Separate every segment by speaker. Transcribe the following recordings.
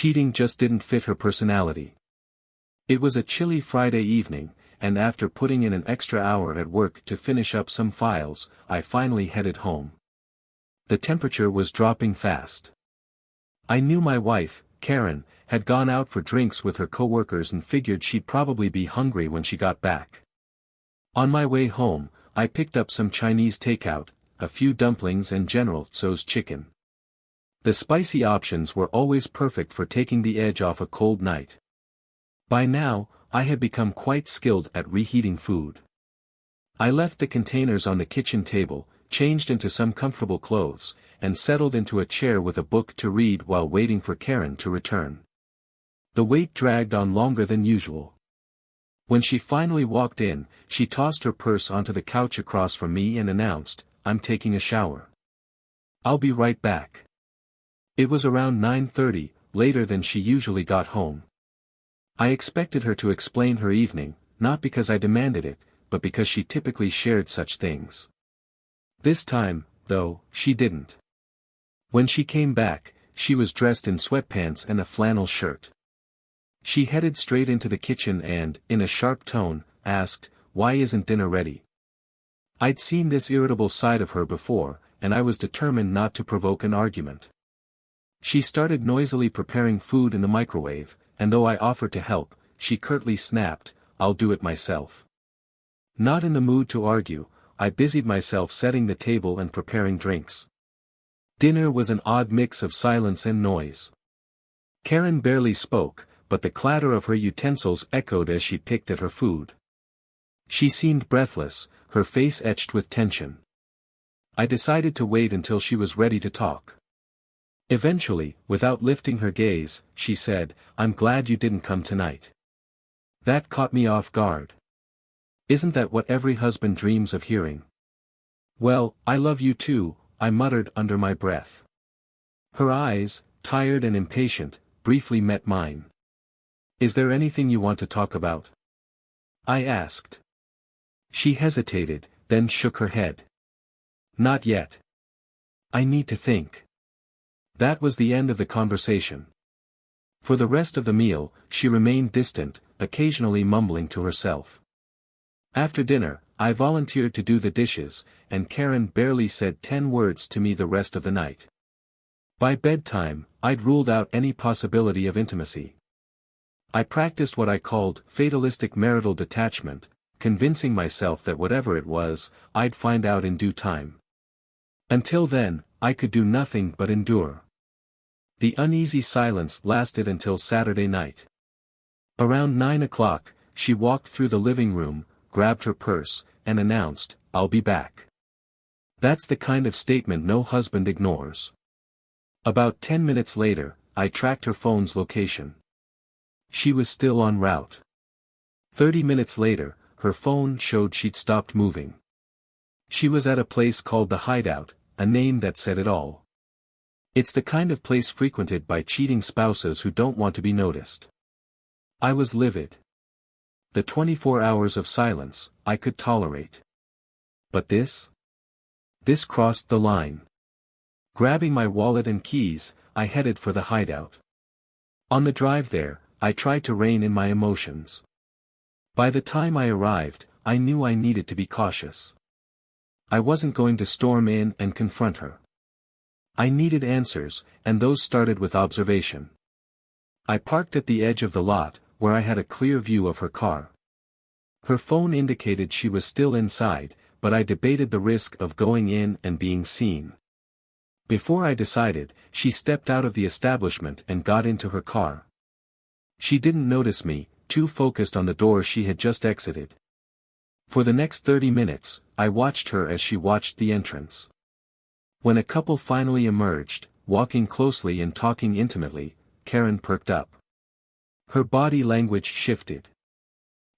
Speaker 1: Cheating just didn't fit her personality. It was a chilly Friday evening, and after putting in an extra hour at work to finish up some files, I finally headed home. The temperature was dropping fast. I knew my wife, Karen, had gone out for drinks with her coworkers and figured she'd probably be hungry when she got back. On my way home, I picked up some Chinese takeout, a few dumplings and General Tso's chicken. The spicy options were always perfect for taking the edge off a cold night. By now, I had become quite skilled at reheating food. I left the containers on the kitchen table, changed into some comfortable clothes, and settled into a chair with a book to read while waiting for Karen to return. The wait dragged on longer than usual. When she finally walked in, she tossed her purse onto the couch across from me and announced, "I'm taking a shower. I'll be right back." It was around 9:30, later than she usually got home. I expected her to explain her evening, not because I demanded it, but because she typically shared such things. This time, though, she didn't. When she came back, she was dressed in sweatpants and a flannel shirt. She headed straight into the kitchen and, in a sharp tone, asked, "Why isn't dinner ready?" I'd seen this irritable side of her before, and I was determined not to provoke an argument. She started noisily preparing food in the microwave, and though I offered to help, she curtly snapped, "I'll do it myself." Not in the mood to argue, I busied myself setting the table and preparing drinks. Dinner was an odd mix of silence and noise. Karen barely spoke, but the clatter of her utensils echoed as she picked at her food. She seemed breathless, her face etched with tension. I decided to wait until she was ready to talk. Eventually, without lifting her gaze, she said, "I'm glad you didn't come tonight." That caught me off guard. Isn't that what every husband dreams of hearing? "Well, I love you too," I muttered under my breath. Her eyes, tired and impatient, briefly met mine. "Is there anything you want to talk about?" I asked. She hesitated, then shook her head. "Not yet. I need to think." That was the end of the conversation. For the rest of the meal, she remained distant, occasionally mumbling to herself. After dinner, I volunteered to do the dishes, and Karen barely said 10 words to me the rest of the night. By bedtime, I'd ruled out any possibility of intimacy. I practiced what I called fatalistic marital detachment, convincing myself that whatever it was, I'd find out in due time. Until then, I could do nothing but endure. The uneasy silence lasted until Saturday night. Around 9 o'clock, she walked through the living room, grabbed her purse, and announced, "I'll be back." That's the kind of statement no husband ignores. About 10 minutes later, I tracked her phone's location. She was still en route. 30 minutes later, her phone showed she'd stopped moving. She was at a place called The Hideout, a name that said it all. It's the kind of place frequented by cheating spouses who don't want to be noticed. I was livid. The 24 hours of silence, I could tolerate. But this? This crossed the line. Grabbing my wallet and keys, I headed for the hideout. On the drive there, I tried to rein in my emotions. By the time I arrived, I knew I needed to be cautious. I wasn't going to storm in and confront her. I needed answers, and those started with observation. I parked at the edge of the lot, where I had a clear view of her car. Her phone indicated she was still inside, but I debated the risk of going in and being seen. Before I decided, she stepped out of the establishment and got into her car. She didn't notice me, too focused on the door she had just exited. For the next 30 minutes, I watched her as she watched the entrance. When a couple finally emerged, walking closely and talking intimately, Karen perked up. Her body language shifted.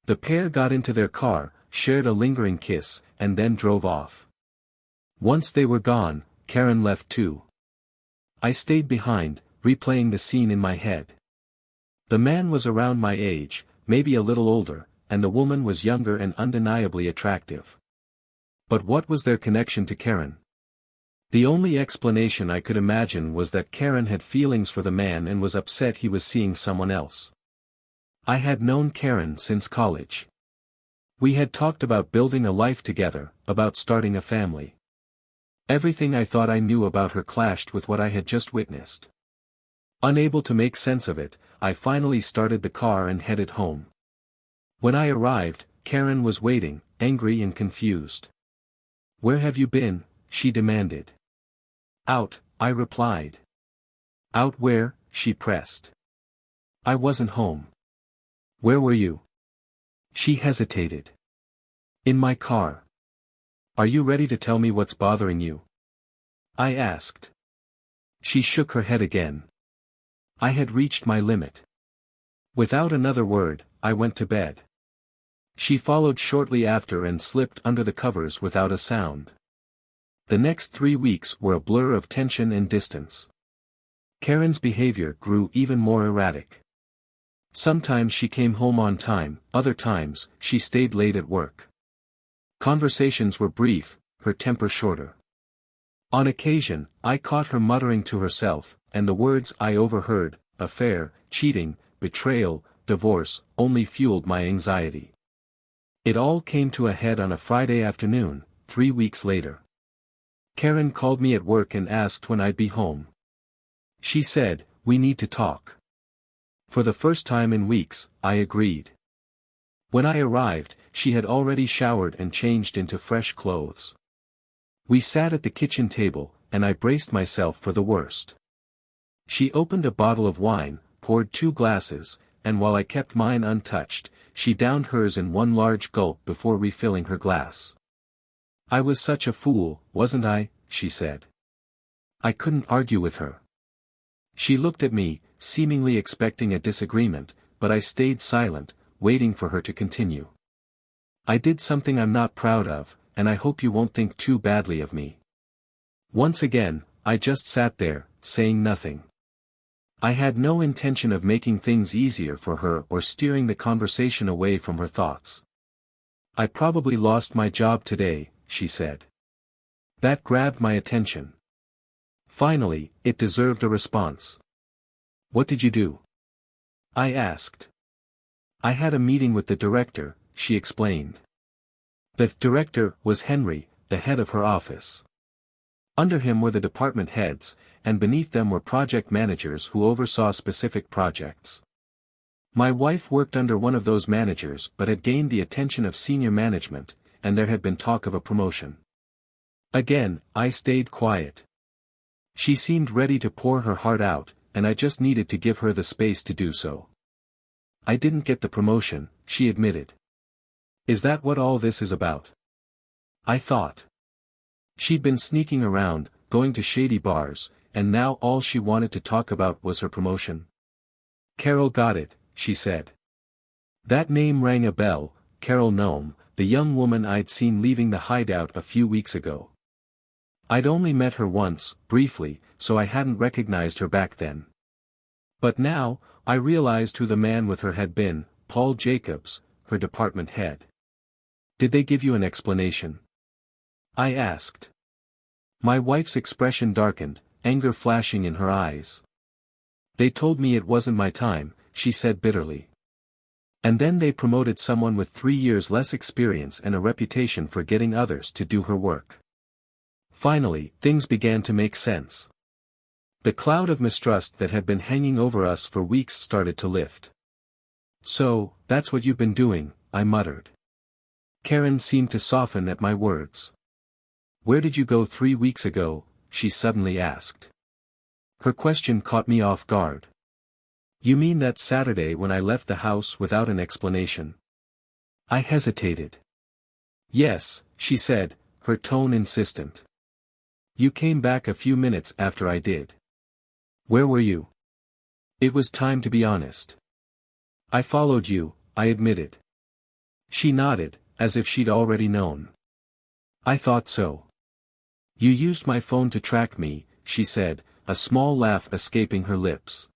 Speaker 1: The pair got into their car, shared a lingering kiss, and then drove off. Once they were gone, Karen left too. I stayed behind, replaying the scene in my head. The man was around my age, maybe a little older, and the woman was younger and undeniably attractive. But what was their connection to Karen? The only explanation I could imagine was that Karen had feelings for the man and was upset he was seeing someone else. I had known Karen since college. We had talked about building a life together, about starting a family. Everything I thought I knew about her clashed with what I had just witnessed. Unable to make sense of it, I finally started the car and headed home. When I arrived, Karen was waiting, angry and confused. "Where have you been?" she demanded. "Out," I replied. "Out where?" she pressed. "I wasn't home." "Where were you?" She hesitated. "In my car." "Are you ready to tell me what's bothering you?" I asked. She shook her head again. I had reached my limit. Without another word, I went to bed. She followed shortly after and slipped under the covers without a sound. The next 3 weeks were a blur of tension and distance. Karen's behavior grew even more erratic. Sometimes she came home on time, other times, she stayed late at work. Conversations were brief, her temper shorter. On occasion, I caught her muttering to herself, and the words I overheard, affair, cheating, betrayal, divorce, only fueled my anxiety. It all came to a head on a Friday afternoon, 3 weeks later. Karen called me at work and asked when I'd be home. She said, "We need to talk." For the first time in weeks, I agreed. When I arrived, she had already showered and changed into fresh clothes. We sat at the kitchen table, and I braced myself for the worst. She opened a bottle of wine, poured 2 glasses, and while I kept mine untouched, she downed hers in one large gulp before refilling her glass. "I was such a fool, wasn't I?" she said. I couldn't argue with her. She looked at me, seemingly expecting a disagreement, but I stayed silent, waiting for her to continue. "I did something I'm not proud of, and I hope you won't think too badly of me." Once again, I just sat there, saying nothing. I had no intention of making things easier for her or steering the conversation away from her thoughts. "I probably lost my job today," she said. That grabbed my attention. Finally, it deserved a response. "What did you do?" I asked. "I had a meeting with the director," she explained. The director was Henry, the head of her office. Under him were the department heads, and beneath them were project managers who oversaw specific projects. My wife worked under one of those managers but had gained the attention of senior management, and there had been talk of a promotion. Again, I stayed quiet. She seemed ready to pour her heart out, and I just needed to give her the space to do so. "I didn't get the promotion," she admitted. "Is that what all this is about?" I thought. She'd been sneaking around, going to shady bars, and now all she wanted to talk about was her promotion. "Carol got it," she said. That name rang a bell, Carol Nome, the young woman I'd seen leaving the hideout a few weeks ago. I'd only met her once, briefly, so I hadn't recognized her back then. But now, I realized who the man with her had been, Paul Jacobs, her department head. "Did they give you an explanation?" I asked. My wife's expression darkened, anger flashing in her eyes. "They told me it wasn't my time," she said bitterly. "And then they promoted someone with 3 years less experience and a reputation for getting others to do her work." Finally, things began to make sense. The cloud of mistrust that had been hanging over us for weeks started to lift. "So, that's what you've been doing," I muttered. Karen seemed to soften at my words. "Where did you go 3 weeks ago?" she suddenly asked. Her question caught me off guard. "You mean that Saturday when I left the house without an explanation?" I hesitated. "Yes," she said, her tone insistent. "You came back a few minutes after I did. Where were you?" It was time to be honest. "I followed you," I admitted. She nodded, as if she'd already known. "I thought so." "You used my phone to track me," she said, a small laugh escaping her lips.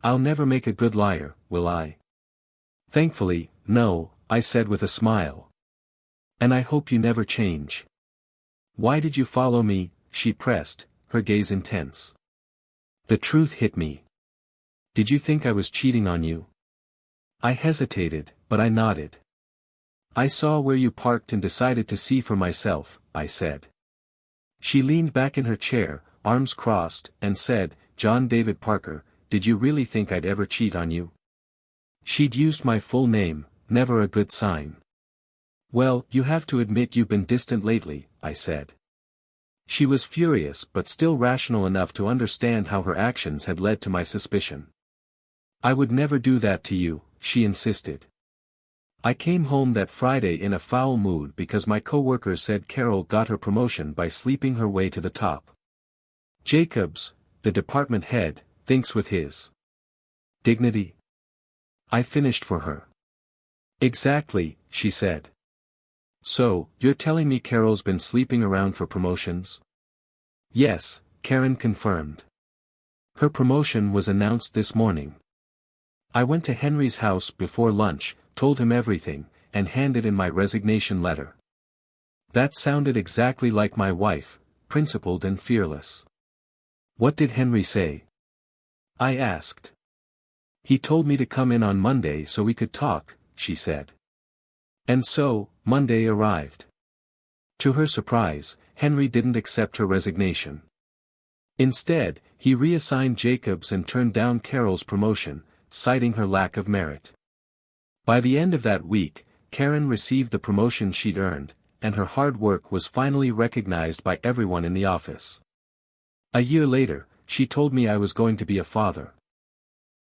Speaker 1: "I'll never make a good liar, will I?" "Thankfully, no," I said with a smile. "And I hope you never change." "Why did you follow me?" she pressed, her gaze intense. The truth hit me. Did you think I was cheating on you? I hesitated, but I nodded. I saw where you parked and decided to see for myself, I said. She leaned back in her chair, arms crossed, and said, John David Parker, did you really think I'd ever cheat on you? She'd used my full name, never a good sign. Well, you have to admit you've been distant lately, I said. She was furious but still rational enough to understand how her actions had led to my suspicion. I would never do that to you, she insisted. I came home that Friday in a foul mood because my coworkers said Carol got her promotion by sleeping her way to the top. Jacobs, the department head, thinks with his dignity. I finished for her. Exactly, she said. So, you're telling me Carol's been sleeping around for promotions? Yes, Karen confirmed. Her promotion was announced this morning. I went to Henry's house before lunch, told him everything, and handed in my resignation letter. That sounded exactly like my wife, principled and fearless. What did Henry say? I asked. He told me to come in on Monday so we could talk, she said. And so, Monday arrived. To her surprise, Henry didn't accept her resignation. Instead, he reassigned Jacobs and turned down Carol's promotion, citing her lack of merit. By the end of that week, Karen received the promotion she'd earned, and her hard work was finally recognized by everyone in the office. A year later, she told me I was going to be a father.